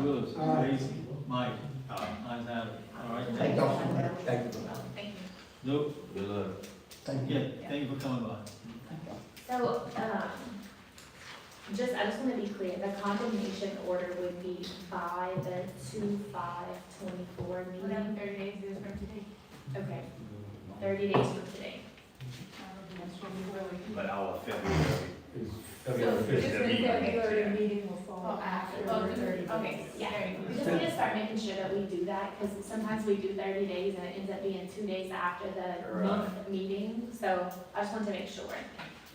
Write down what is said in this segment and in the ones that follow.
Willis. Aye. Lacy. Mike. Ayes have it. All right. Thank you. Thank you. Thank you. Nope. Good luck. Thank Yeah, you. thank you for coming by. So, I just wanna be clear, the condemnation order would be by the 2/5/24 meeting? 30 days is from today. Okay, 30 days from today. That's when we really. But our February. So, Just the meeting. February meeting will fall Oh, after oh, the 30 days. okay, yeah. There you go. We just need to start making sure that we do that, because sometimes we do 30 days and it ends up being 2 days after the Right. month meeting, so I just want to make sure.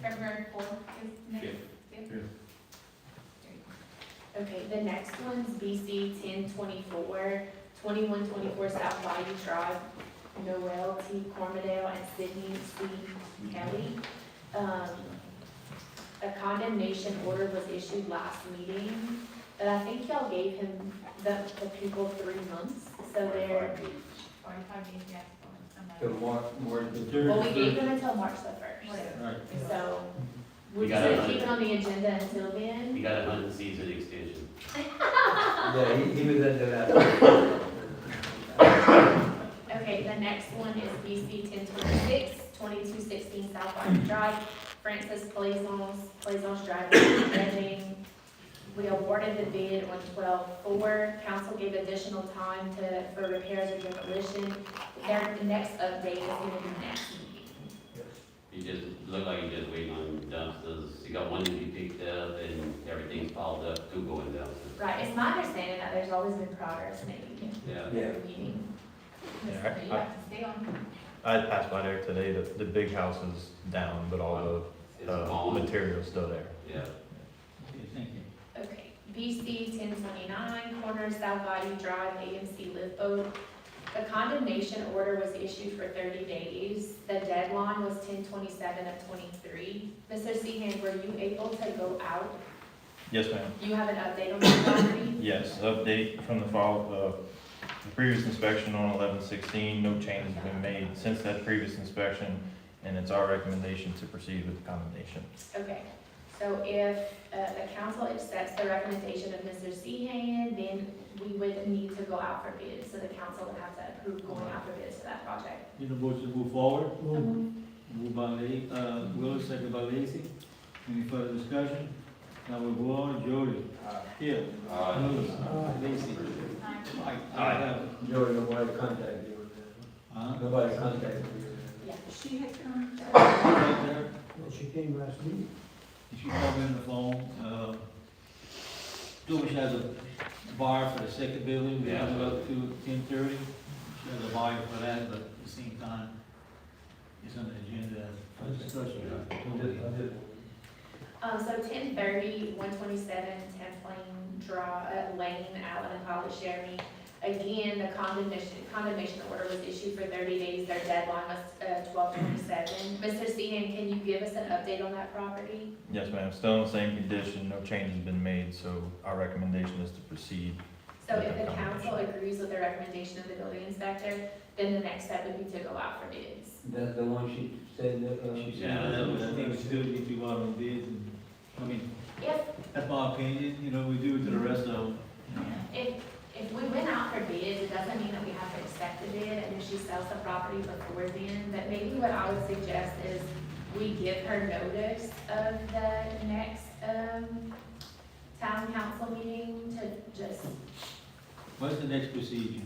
February 4th is next. Fifth. Okay, the next one's BC 1024, 2124 South Bayou Drive, Noel T. Cormadale and Sydney C. Kelly. A condemnation order was issued last meeting, but I think y'all gave him, the people 3 months, so they're, 45 days, yes. The more well, we gave them until March the 1st. Right. So, we're You just got gonna it. keep it on the agenda until then. You got a 100 season extension. Yeah, he was under that. Okay, the next one is BC 1026, 2216 South Bayou Drive, Francis Plaisance Drive, Reading. We awarded the bid on 12/4. Council gave additional time for repairs or demolition. The next update is gonna be next meeting. You just, look like you're just waiting on dumpsters. You got one to be picked up and everything's piled up, two going down. Right, it's my understanding that there's always been progress made Yeah. in every meeting. You Yeah, have to stay on. I passed by there today, the big house is down, but all It's the gone. material's still there. Yeah. Okay, thank you. Okay, BC 1029, corner South Bayou Drive, AMC Live Boat. The condemnation order was issued for 30 days. The deadline was 10/27/23. Mr. Seahan, were you able to go out? Yes, ma'am. You have an update on the property? Yes, update from the previous inspection on 11/16, no changes have been made since that previous inspection, and it's our recommendation to proceed with the condemnation. Okay, so if the council accepts the recommendation of Mr. Seahan, then we would need to go out for bids. So the council would have to approve going out for bids for that project. Need a motion to move forward? Moved by Willis, second by Lacy. Any further discussion? Now we'll go on, Jody. Here. Willis. Lacy. Mike. Aye. Have it. Joey, nobody contacted you. Huh? Nobody contacted you. Yeah. She had come. Right there. She came last week. She called me on the phone, told me she has a buyer for the second building, we have it up to 10:30. She has a buyer for that, but at the same time, it's on the agenda for discussion. So 1030, 127, 10 Plain Lane, Allen and Hollis, Jeremy. Again, the condemnation order was issued for 30 days. Their deadline was 12/27. Mr. Seahan, can you give us an update on that property? Yes, ma'am, still in the same condition, no changes have been made, so our recommendation is to proceed. So if the council agrees with the recommendation of the building inspector, then the next step would be to go out for bids. That's the one she said that, She said Yeah. that, but I think we still need to go out on bids and, I mean, If, that's my opinion, you know, we do it to the rest of them. if we went out for bids, it doesn't mean that we have to accept the bid, and if she sells the property before then, but maybe what I would suggest is we give her notice of the next, town council meeting to just, What's the next procedure?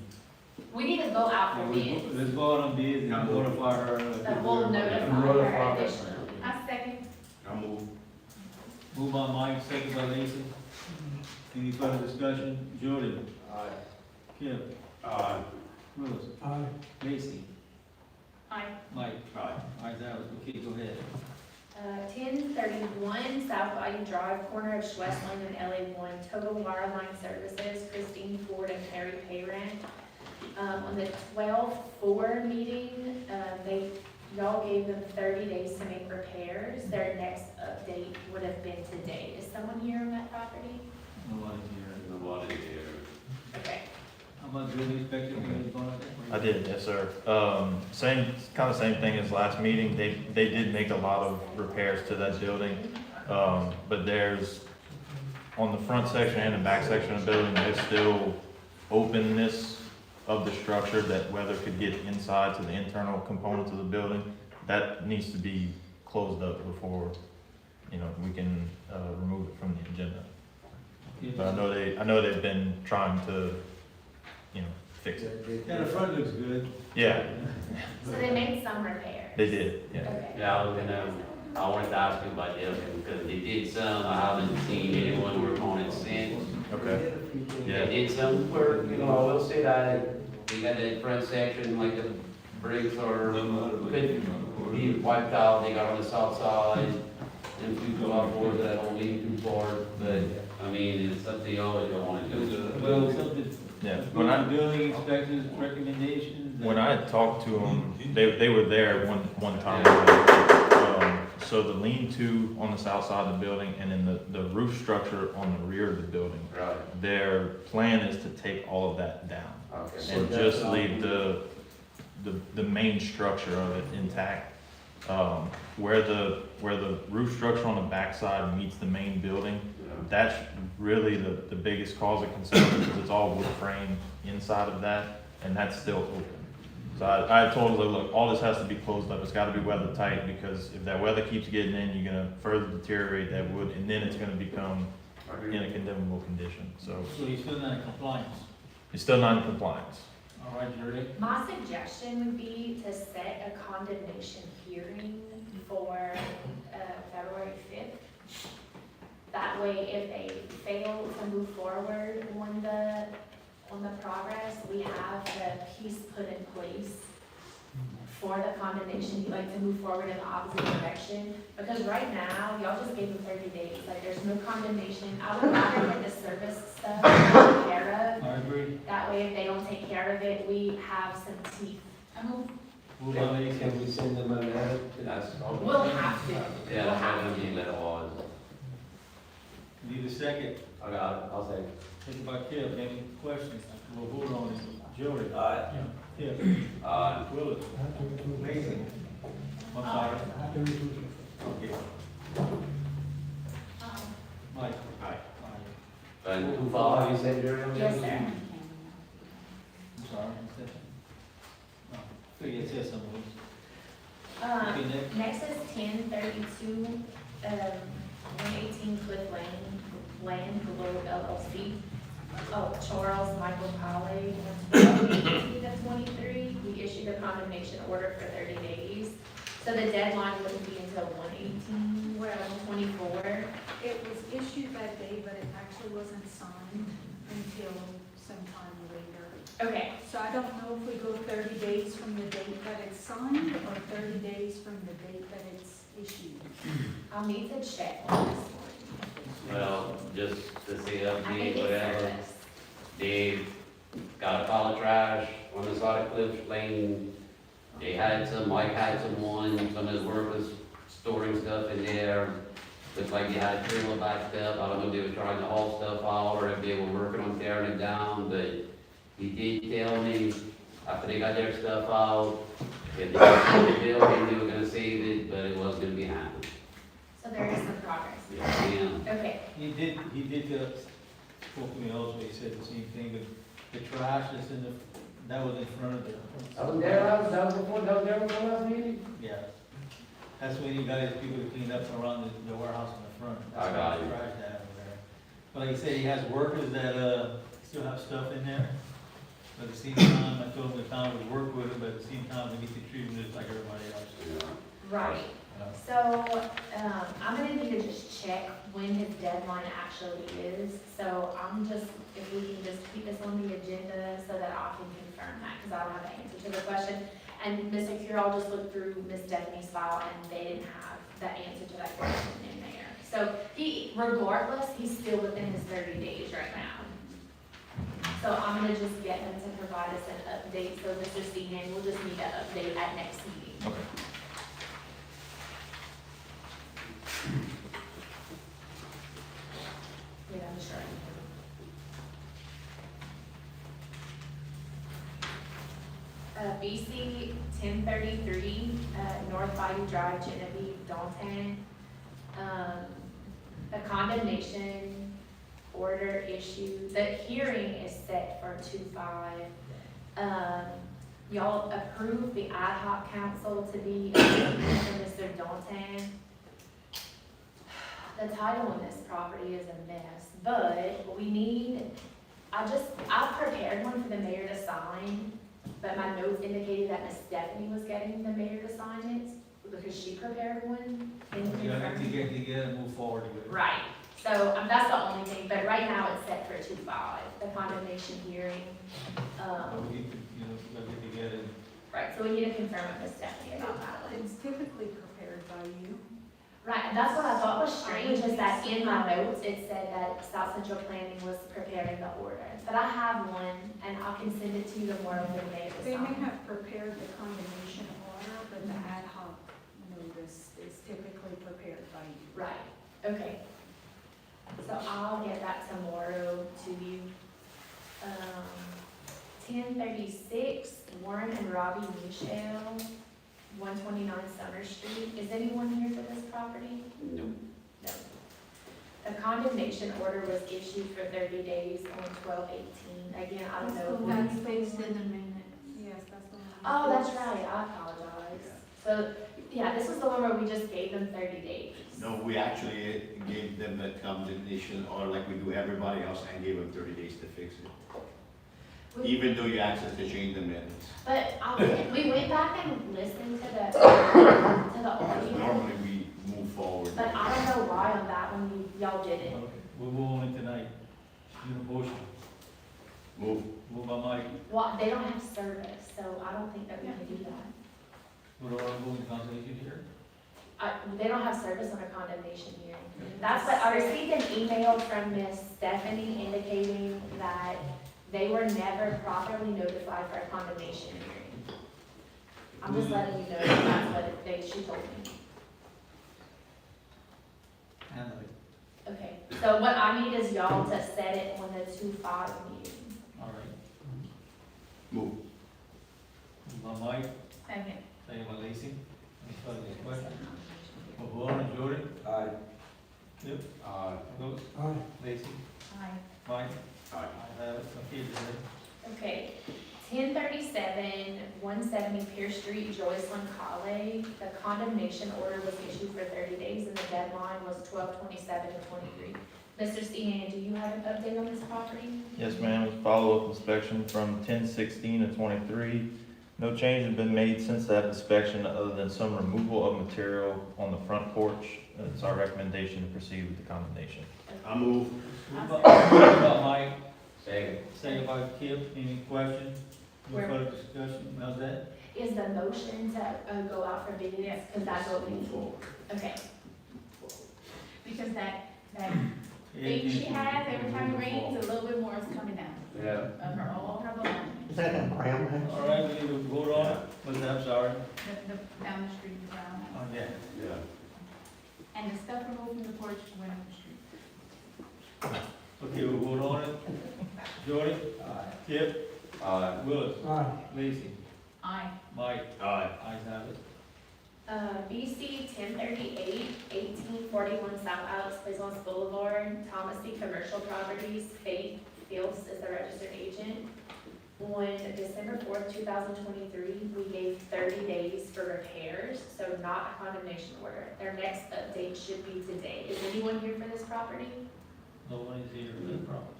we need to go out for bids. Let's go out on bids and notify her. So we'll notify her additionally. I second. I move. Moved by Mike, second by Lacy. Any further discussion? Jody. Kip. Willis. Aye. Lacy. Aye. Mike. Aye. Ayes have it. Okay, go ahead. 1031 South Bayou Drive, corner of Schwest Lane and LA1, Total Wireline Services, Christine Ford and Harry Payran. On the 12/4 meeting, y'all gave them 30 days to make repairs. Their next update would have been today. Is someone here on that property? Nobody's here. Nobody there. Okay. How about building inspector? Anything going on there? I did, yes, sir. Same thing as last meeting, they did make a lot of repairs to that building, but there's on the front section and the back section of the building, there's still openness of the structure that weather could get inside to the internal components of the building. That needs to be closed up before, we can, remove it from the agenda. But I know they've been trying to, fix it. Yeah, the front looks good. Yeah, So they made some repairs? they did, yeah. Okay. Yeah, I wanted to ask you about this, because they did some, I haven't seen anyone work on it since. Okay. They Yeah, did some work, I will say that, they got that front section, like the bricks are, could be wiped out, they got on the south side, and few floorboards that don't lean too far, but, I mean, it's up to y'all if you want to do it. Well, something, yeah. when I'm building inspectors, recommendations. When I had talked to them, they were there one time. So the lean-to on the south side of the building and then the roof structure on the rear of the building, Right, their plan is to take all of that down okay. and just leave the main structure of it intact. Where the roof structure on the backside meets the main building, that's really the biggest cause of concern because it's all wood frame inside of that, and that's still open. So I told her, look, all this has to be closed up, it's gotta be weather tight, because if that weather keeps getting in, you're gonna further deteriorate that wood, and then it's gonna become in a condemnable condition, so So you're still not in compliance. it's still not in compliance. All right, Jerry? My suggestion would be to set a condemnation hearing for, February 5th. That way, if they fail to move forward on the progress, we have the piece put in place for the condemnation, like to move forward in the opposite direction. Because right now, y'all just gave them 30 days, like there's no condemnation. I would rather get the service stuff taken care of. I agree. That way, if they don't take care of it, we have some teeth. Move on, ladies. Can we send them a letter? That's, We'll have to. yeah, We'll that's have what to. I'm getting at was, Need a second. I'll say. Think about Kev, any questions? We'll vote on it. Joey? Aye. Kev? Willis? Amazing. I'm sorry. Okay. Mike? Aye. Aye. And too far, you said, Jerry? Yes, sir. I'm sorry. Oh, figure it says something. Okay, next. Next is 1032, 118 Cliff Lane, Globe LLC. Oh, Charles Michael Polly, 18/23. We issued a condemnation order for 30 days. So the deadline wouldn't be until 1/18/24. It was issued that day, but it actually wasn't signed until sometime later. Okay, So I don't know if we go 30 days from the date that it's signed or 30 days from the date that it's issued. I'll need to check on this one. Well, just to say I think update, it's whatever, service. they got a pile of trash on the side of Cliff Lane. They had some, Mike had some of his workers storing stuff in there. Looks like they had a trailer backed up, I don't know if they were trying to haul stuff out or if they were working on tearing it down, but he did tell me, after they got their stuff out, if they could save the building, they were gonna save it, but it wasn't gonna be happening. So there is some progress. Yeah, Okay, He did, spoke to me also, he said the same thing, the trash that's that was in front of the. That was there when the last meeting? Yeah. That's when he got his people to clean up around the warehouse in the front. That's I got why you. the trash that over there. But like I said, he has workers that, still have stuff in there. But at the same time, I told him the town would work with him, but at the same time, we need to treat him just like everybody else. yeah. right. So, I'm gonna need to just check when his deadline actually is. So if we can just keep this on the agenda so that I can confirm that, because I don't have the answer to the question. And Mr. Curall just looked through Miss Stephanie's file and they didn't have the answer to that question in there. So regardless, he's still within his 30 days right now. So I'm gonna just get him to provide us an update. So Mr. Steenan, we'll just need an update at next meeting. Okay. Yeah, I'm sure. BC 1033, North Bayou Drive, Genevieve, Dalton. A condemnation order issued, the hearing is set for 2/5. Y'all approved the ad hoc council to be Mr. Dalton. The title on this property is a mess, but we need, I prepared one for the mayor to sign, but my notes indicated that Miss Stephanie was getting the mayor to sign it, because she prepared one. Can you Yeah, confirm? to get together and move forward with it. Right, so, that's the only thing, but right now it's set for 2/5, the condemnation hearing. But we need to, we gotta get together. Right, so we need to confirm with Miss Stephanie about that one. It's typically prepared by you. Right, and that's what I thought was strange, is that in my notes, it said that South Central Planning was preparing the order. But I have one, and I can send it to you tomorrow for the mayor to They may sign. have prepared the condemnation order, but the ad hoc notice is typically prepared by you. Right, okay. So I'll get that tomorrow to you. 1036 Warren and Robbie Michelle, 129 Summer Street. Is anyone here for this property? No. No. The condemnation order was issued for 30 days on 12/18. Again, I don't know. That's who- based in the minutes. Yes, that's the one. Oh, that's right, I apologize. So, yeah, this was the one where we just gave them 30 days. No, we actually gave them a condemnation, or like we do everybody else, and gave them 30 days to fix it. We- Even though you asked us to change the minutes. But we went back and listened to the audio, Normally, we move forward. but I don't know why on that one y'all didn't. Okay, we'll move on it tonight. Need a motion. Move. Move by Mike. Well, they don't have service, so I don't think that we can do that. What do I move in conversation here? They don't have service on a condemnation hearing. That's what, I received an email from Miss Stephanie indicating that they were never properly notified for a condemnation hearing. I'm just letting you know that's what she told me. Handle it. Okay, so what I need is y'all to set it on the 2/5 meeting. All right. Move. Move by Mike, Second. second by Lacy. Any further question? Move on, Jody. Aye. Yep. Vote. Aye. Lacy. Aye. Mike. Aye. I have it. Okay, Jody. Okay, 1037, 170 Pierce Street, Joycelyn Colley. The condemnation order was issued for 30 days and the deadline was 12/27/23. Mr. Stehan, do you have an update on this property? Yes, ma'am, it's follow-up inspection from 10/16/23. No change has been made since that inspection, other than some removal of material on the front porch. It's our recommendation to proceed with the condemnation. I move. Move by Mike, Second. second by Kip. Any questions? No Where- further discussion? How's that? Is the motion to go out for bids? Because that's what we Move need. forward. Okay. Because that Anything thing she to- has, every time it rains, a little bit more is coming down Yeah. of her, all her belongings. Is that in Brown House? All right, we need to vote on it. What's that? I'm sorry. Down the street, the brown house. Oh, yeah. Yeah. And the stuff removed from the porch went up the street. Okay, we'll vote on it. Jody? Aye. Kip? Willis? Aye. Lacy? Aye. Mike? Aye. Ayes have it. BC 1038, 1841 South Alex Plaisance Boulevard, Thomas C. Commercial Properties, Faith Fields is the registered agent. On December 4th, 2023, we gave 30 days for repairs, so not a condemnation order. Their next update should be today. Is anyone here for this property? No one is here for the property.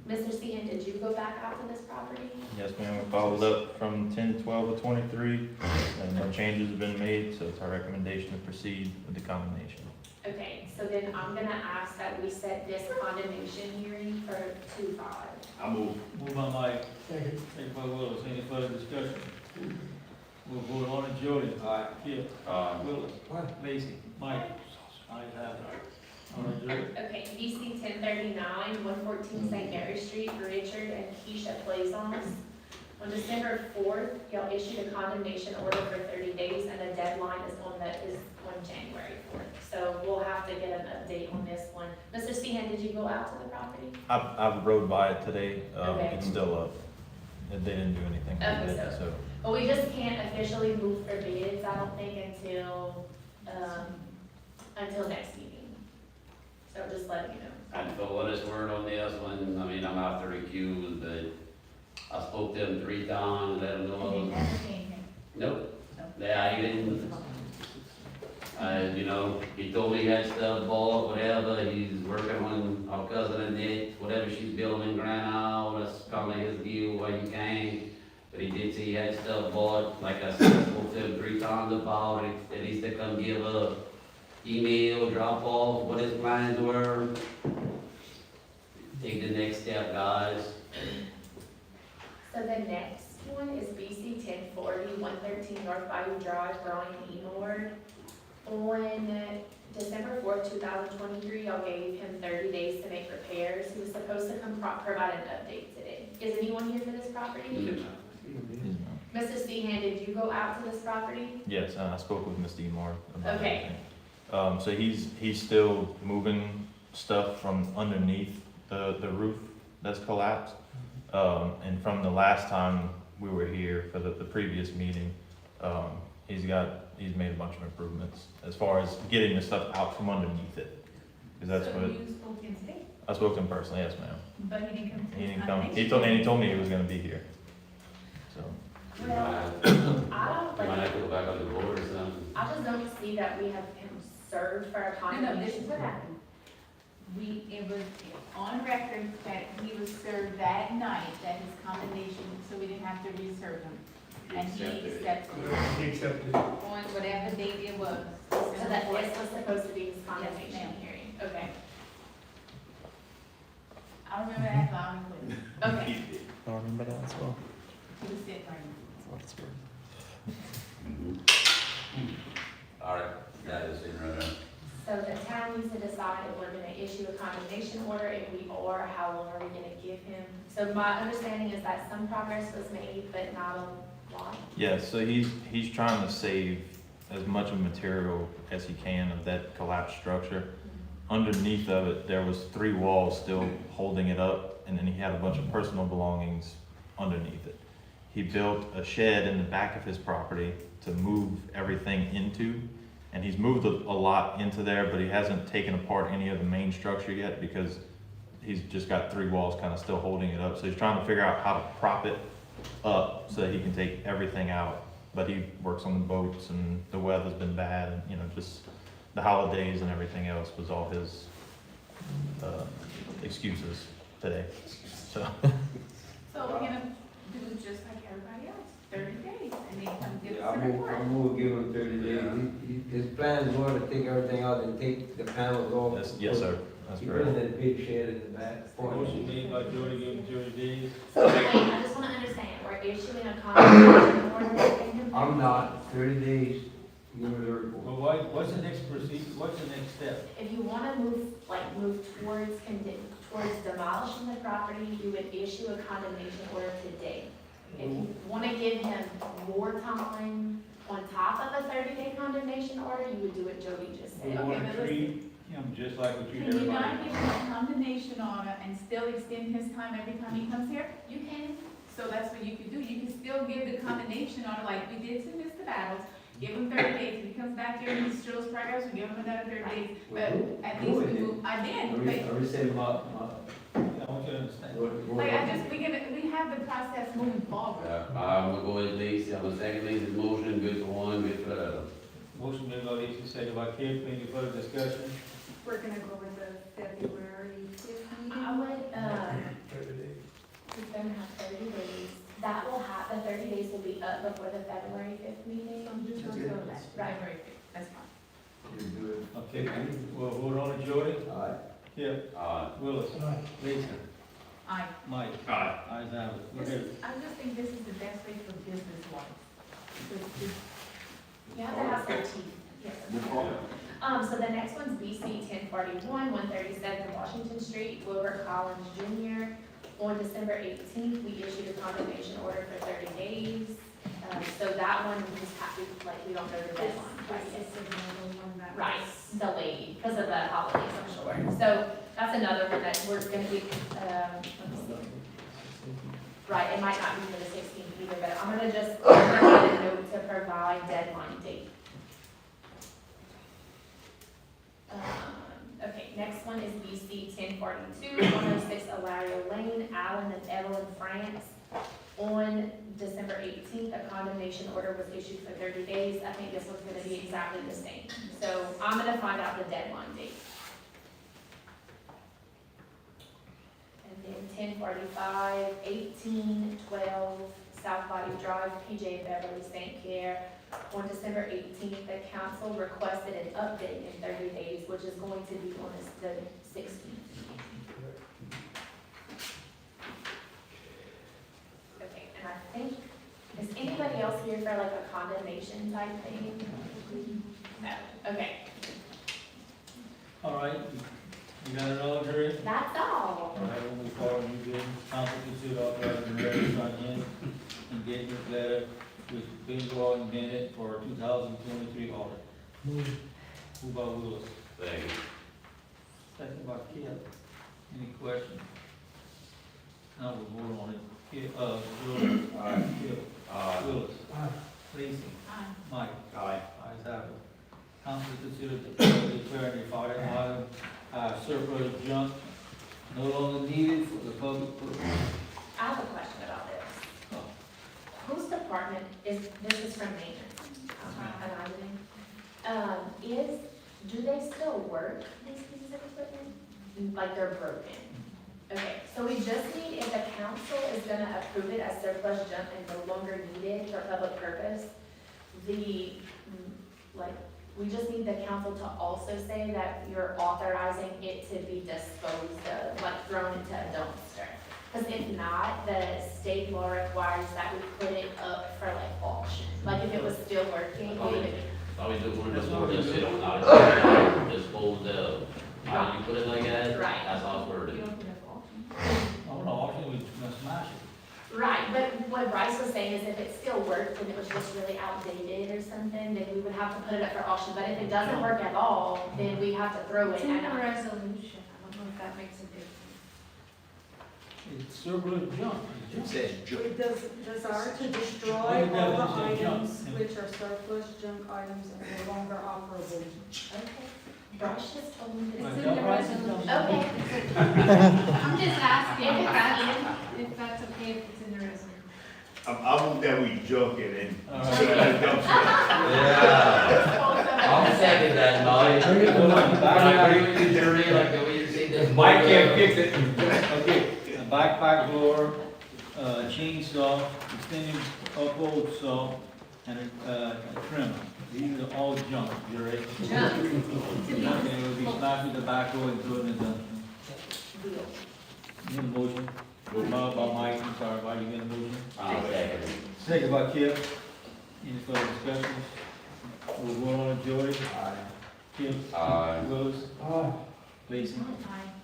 Mr. Stehan, did you go back out to this property? Yes, ma'am, we followed up from 10/12/23, and no changes have been made, so it's our recommendation to proceed with the condemnation. Okay, so then I'm gonna ask that we set this condemnation hearing for 2/5. I move. Move by Mike, Second. second by Willis. Any further discussion? We'll vote on it. Jody? Aye. Kip? Willis? Lacy? Mike? Ayes have it. All right, Jody. Okay, BC 1039, 114 St. Mary Street, Richard and Keisha Plaisance. On December 4th, y'all issued a condemnation order for 30 days, and the deadline is on January 4th. So we'll have to get an update on this one. Mr. Stehan, did you go out to the property? I rode by it today, Okay. it's still up. They didn't do anything Okay, with it, so. But we just can't officially move for bids, I don't think, until next meeting. So just letting you know. And for what it's worth on this one, I mean, I'm after recused, but I spoke to him 3 times, let him know I And they was. never came here. Nope. Yeah, I didn't, you know, he told me he had stuff bought, whatever, he's working on our cousin Annette, whatever she's building in Grand Isle, that's probably his deal, why he came. But he did say he had stuff bought, like I said, I spoke to him 3 times about it, at least to come give a email, drop off what his plans were. Take the next step, guys. So the next one is BC 1040, 113 North Bayou Drive, Brian Enord. On December 4th, 2023, y'all gave him 30 days to make repairs. He was supposed to come provide an update today. Is anyone here for this property? Mr. Seahan, did you go out to this property? Yes, I spoke with Ms. Demore about Okay. everything. So he's still moving stuff from underneath the roof that's collapsed. And from the last time we were here for the previous meeting, he's made a bunch of improvements as far as getting the stuff out from underneath it. Cause that's So what, you spoke in state, I spoke to him personally, yes ma'am. but he didn't come to. He didn't this come, conversation. he told me he was gonna be here. So, You might have- I don't, you might like, have to go back on the board or something. I just don't see that we have him served for a No, condemnation. no, this is what happened. It was on record that he was served that night, that his condemnation, so we didn't have to reserve him. And he accepted on whatever date it was. So that this was supposed to be his condemnation ma'am. hearing. Okay, I remember that loud and clear. okay. I remember that as well. He was sitting right That's weird. All right, that is in right there. So the town needs to decide if we're gonna issue a condemnation order, if we are, how long are we gonna give him? So my understanding is that some progress was made, but not a lot. yeah, so he's trying to save as much of material as he can of that collapsed structure. Underneath of it, there was 3 walls still holding it up, and then he had a bunch of personal belongings underneath it. He built a shed in the back of his property to move everything into, and he's moved a lot into there, but he hasn't taken apart any of the main structure yet because he's just got 3 walls kind of still holding it up. So he's trying to figure out how to prop it up so that he can take everything out. But he works on the boats, and the weather's been bad, and, you know, just the holidays and everything else was all his excuses today. So, So we're gonna do just like everybody else, 30 days, and then come give Yeah, us a report. I'm gonna give him 30 days. His plans were to take everything out and take the panels off. that's, yes, sir, that's He put in correct. that big shed in the back. Motion made by Jody, give him 30 days. So wait, I just wanna understand, we're issuing a condemnation order in him? I'm not, 30 days, give me the report. Well, what's the next what's the next step? If you wanna move towards towards demolishing the property, you would issue a condemnation order today. If you wanna give him more time on top of a 30-day condemnation order, you would do what Jody just We said. Okay, wanna but treat him just like we treat Can you everybody. not give him a condemnation order and still extend his time every time he comes here? You can, So that's what you could do, you can still give the condemnation order like we did to Mr. Battles, give him 30 days, if he comes back here and he shows progress, we give him another 30 days. But at least we move, I did, I already said my, I want you to understand. like, we have the process moving forward. I'm gonna go with Lacey, I'm gonna second Lacey's motion, good for one, good for the other. Motion made by Lacey, second by Kim, any further discussion? We're gonna go with the February 5th meeting. I would, he's gonna have 30 days. That will have, the 30 days will be up before the February 5th meeting. I'm just gonna go with that, Right. February 5th, that's fine. You do it. Okay, we'll hold on to Jody. All right. Kip, Willis, Lacey, Mike. Aye. Ayes have it. Go This ahead. is, I just think this is the best way for business wise. You have to have some teeth. Yes. So the next one's BC 1041, 137 Washington Street, Wilbur Collins Jr. On December 18th, we issued a condemnation order for 30 days. So that one, we just have to, we don't know the deadline. It's another one that was. Right, delayed because of the holidays, I'm sure. So that's another one that we're gonna be, let me see. Right, it might not be for the 16th either, but I'm gonna just provide a note to provide deadline date. Okay, next one one is BC 1042, 106 Alario Lane, Allen and Evelyn, France. On December 18th, a condemnation order was issued for 30 days. I think this one's gonna be exactly the same. So I'm gonna find out the deadline date. And then 1045, 1812 South Body Drive, PJ Beverly, St. Clair. On December 18th, the council requested an update in 30 days, which is going to be on the 16th. Okay, and I think, is anybody else here for like a condemnation type thing? No, okay, All right, you got it all, Jerry? that's all. All right, we'll move forward, you good, council consider authorizing the mayor to sign in engagement letter with Bidwell and Bennett for 2023 audit. Move by Willis, Second. second by Kip. Any questions? Now we'll vote on it. Kip, Willis. Aye. Kip. Aye. Willis. Lacy. Aye. Mike. Aye. Ayes have it. Council consider declaring the following item, surplus junk no longer needed for the public purpose. I have a question about this. Oh. Whose department is, this is from maintenance, do they still work, these pieces of equipment? Like they're broken? Okay, so we just need, if the council is gonna approve it as surplus junk and no longer needed for public purpose, we just need the council to also say that you're authorizing it to be disposed of, like thrown into a dumpster. Because if not, the state law requires that we put it up for like auction. Like if it was still working, we would. I would do one of those, just sit on it, dispose of. How do you put it like that? Right. That's how it's You worded. don't put up auction. Oh, no, auction, we must smash it. Right, but what Bryce was saying is if it still worked and it was just really outdated or something, then we would have to put it up for auction. But if it doesn't work at all, then we have to throw it. It's in And the resolution, I don't know if that makes a difference. It's surplus junk. It says It does are to destroy What is that all the definition of junk? items which are surplus junk items and no longer operable. Okay, Bryce just told me It's this. in the resolution. Okay. I'm just asking If if it's that's, if that's okay, if it's in the resolution. I move that we junk it and. All right. I'll second that, Molly. I agree with you, Jerry, like the way you say this. Mike can't fix it. Okay, a backpack blower, chainsaw, extended uphold saw, and a trimmer. These are all junk, you ready? Junk. Okay, we'll be smashing the backhoe and throwing it down. Deal. Need a motion? By Mike, I'm sorry, Mike, you get a motion? I'll second it. Second by Kip. Any further discussions? We'll vote on it, Jody. Aye. Kip. Aye. Willis. Lacy.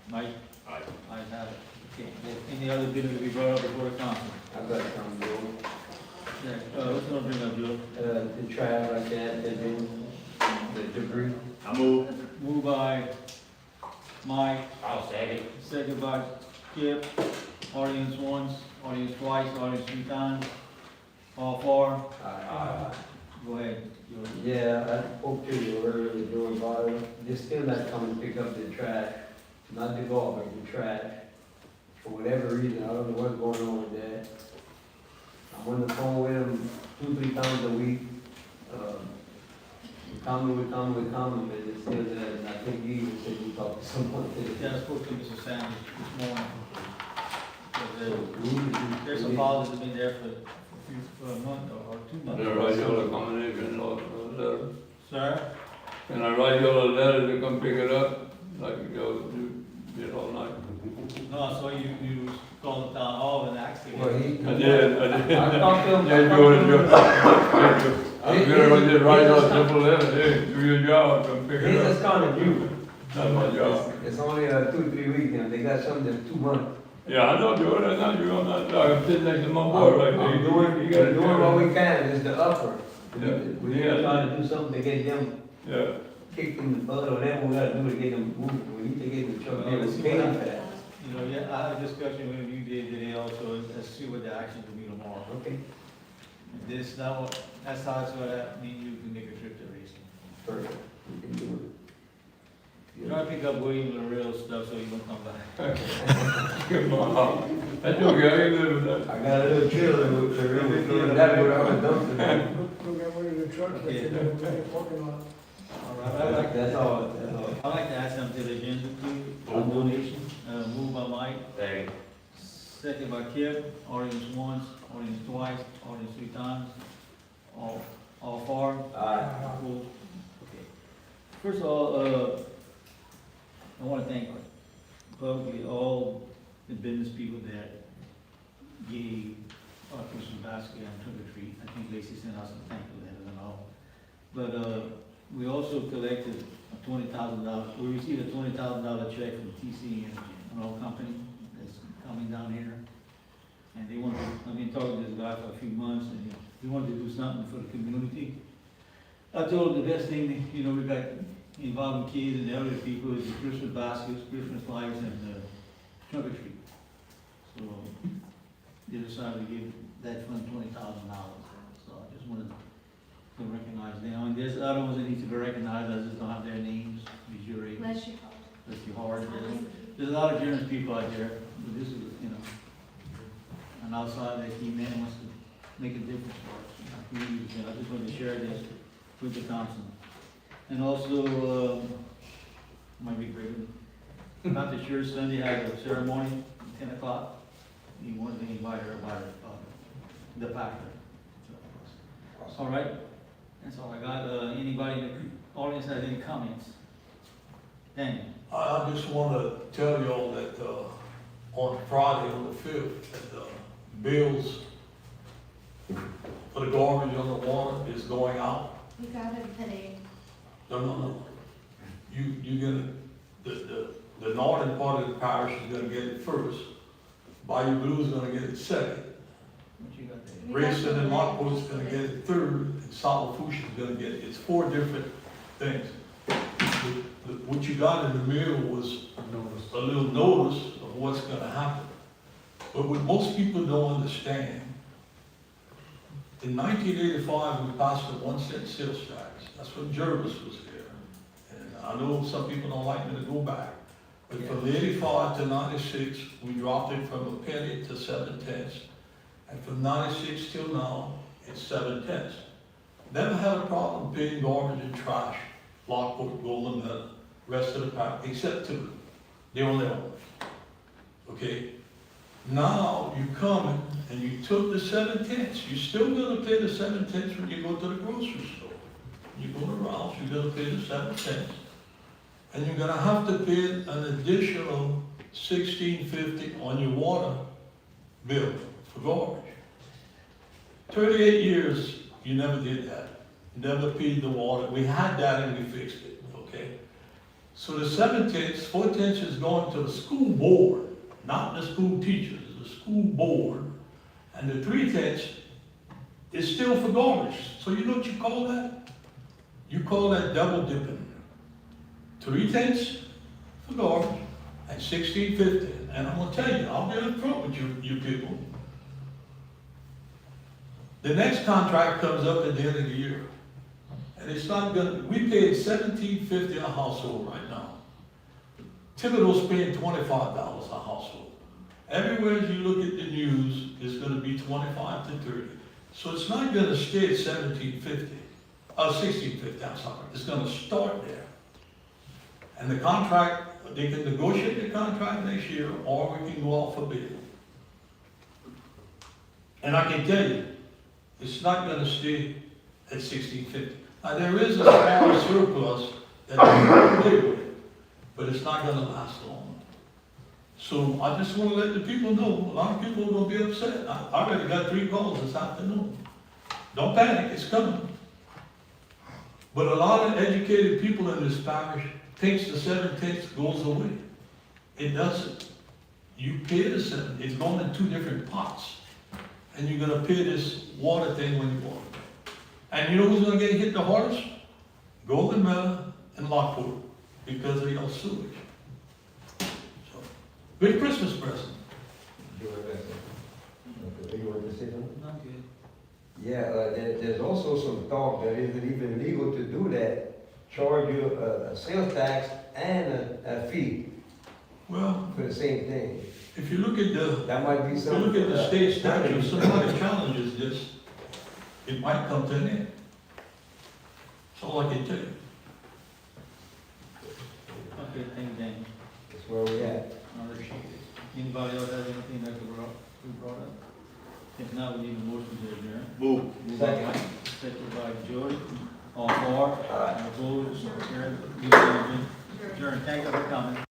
Mike. Aye. Ayes have it. Okay, any other business to be brought up before the council? I've got some, Joe. Yeah, what's gonna bring up, Joe? The trash like that, the debris. I move. Moved by Mike, I'll second. second by Kip. Audience once, audience twice, audience three times. All four? Go ahead, Joe. Yeah, I spoke to you earlier, Joe, about it. They're still not coming to pick up the trash, not the garbage, the trash. For whatever reason, I don't know what's going on with that. I'm on the phone with them 2-3 times a week. We come, and it's still there, and I think you even said you talked to someone today. Yeah, I spoke to Mr. Sanders this morning. So, we need to- There's some fathers that have been there for a month or 2 months. Can I write you all a combination letter? Sir? Can I write you all a letter to come pick it up, like you did all night? No, so you called the town hall and asked Well, again. I did. I talked to him. Yeah, I'm gonna just write out a simple letter, hey, do your job, come pick He's it just up. kind of new. That's my job. It's only 2-3 weeks, and they got something that's 2 months. Yeah, I know, Joe, that's not, I'm not, I'm sitting next to my boy right there. I'm You doing gotta what do we can, it's the upper. Yeah. We need to try to do something to get them it. Yeah, kicked in the butt, or whatever we gotta do to get them moving. We need to get the truck, Well, let's see what getting happens. fast. You know, yeah, I had a discussion with you today also, let's see what the action will be tomorrow. Okay, If this, now, that's how it's gonna, me and you can make a trip to racing. perfect, we can do it. Try to pick up William and the real stuff so he won't come back. Come on. That's okay, I can live with that. I got a little trailer with the river, that would have a dumpster. All right, I'd like That's all, that's all. I'd like to add something to the agenda too, on donation, moved by Mike, Second. second by Kip, audience once, audience twice, audience 3 times, all for. Cool. Okay. First of all, I wanna thank publicly all the business people that gave our Christmas basket on Trick or Treat. I think Lacey sent out some thank you letters and all. But, we also collected a $20,000, we received a $20,000 check from TC Energy, an oil company that's coming down here. And they wanted, I've been talking to this guy for a few months, and he wanted to do something for the community. I told him the best thing, you know, we got involving kids and elderly people is the Christmas baskets, Christmas lights, and trunk or treat. So they decided to give that fund $20,000. So I just wanted to recognize them. And there's other ones that need to be recognized, I just don't have their names, be jury, Bless you. bless your heart. There's a lot of generous people out there, but this is, you know, an outside that he man wants to make a difference for us in our community. And I just wanted to share this with the Thompson. And also, my big brother, about the church Sunday had a ceremony at 10 o'clock. He wanted to invite everybody, the pastor. All right, that's all I got. Anybody in the audience has any comments? Daniel? I just want to tell y'all that, on Friday, on the 5th, that the bills for the garbage on the water is going out. We got it today. No. You're gonna, the northern part of the parish is gonna get it first. Bayou Blue is gonna get it second. What you got there? Grayson and Lockport's gonna get it third, and Salafusha is gonna get it. It's 4 different things. What you got in the middle was a little notice of what's gonna happen. But what most people don't understand, in 1985, we passed a 1-cent sales tax. That's when Jervis was here. And I know some people don't like me to go back. But from 85 to 96, we dropped it from a penny to 7 cents. And from 96 till now, it's 7 cents. Never had a problem paying garbage and trash, Lockport, Golden Meadow, rest of the pack, except 2. They're on their own. Okay? Now you come and you took the 7 cents. You're still gonna pay the 7 cents when you go to the grocery store. You go to Ralph's, you're gonna pay the 7 cents. And you're gonna have to pay an additional $16.50 on your water bill for garbage. 38 years, you never did that. Never paid the water. We had that and we fixed it, okay? So the 7 cents, 4 cents is going to the school board, not the school teachers, the school board. And the 3 cents is still for garbage. So you know what you call that? You call that double dipping. 3 cents for garbage and $16.50. And I'm gonna tell you, I'll be up front with you people. The next contract comes up at the end of the year. And it's not gonna, we paid $17.50 a household right now. Thibodeau's paying $25 a household. Everywhere you look at the news, it's gonna be 25 to 30. So it's not gonna stay at $17.50, $16.50, I'm sorry. It's gonna start there. And the contract, they can negotiate the contract next year, or we can go out for bid. And I can tell you, it's not gonna stay at $16.50. Now, there is a small surplus that we can play with, but it's not gonna last long. So I just wanna let the people know, a lot of people are gonna be upset. I already got 3 calls this afternoon. Don't panic, it's coming. But a lot of educated people in this parish thinks the 7 cents goes away. It doesn't. You pay the 7, it's going in 2 different pots. And you're gonna pay this water thing when you want it. And you know who's gonna get hit the hardest? Golden Meadow and Lockport, because of your sewage. So, good Christmas present. You want to say something? Not good. Yeah, there's also some talk that isn't even legal to do that. Charge you a sales tax and a fee Well, for the same thing. if you look at the, That might be if you something. look at the state statute, if somebody challenges this, it might come to an end. That's all I can tell you. Okay, thank you, Dan. That's where we at. Anybody else have anything that we brought up? If not, we need a motion to adjourn. Move. Moved by Second. Mike, second by Joy, all for, Aye. opposed, carried, meeting adjourned. Adjourned, thank you for coming.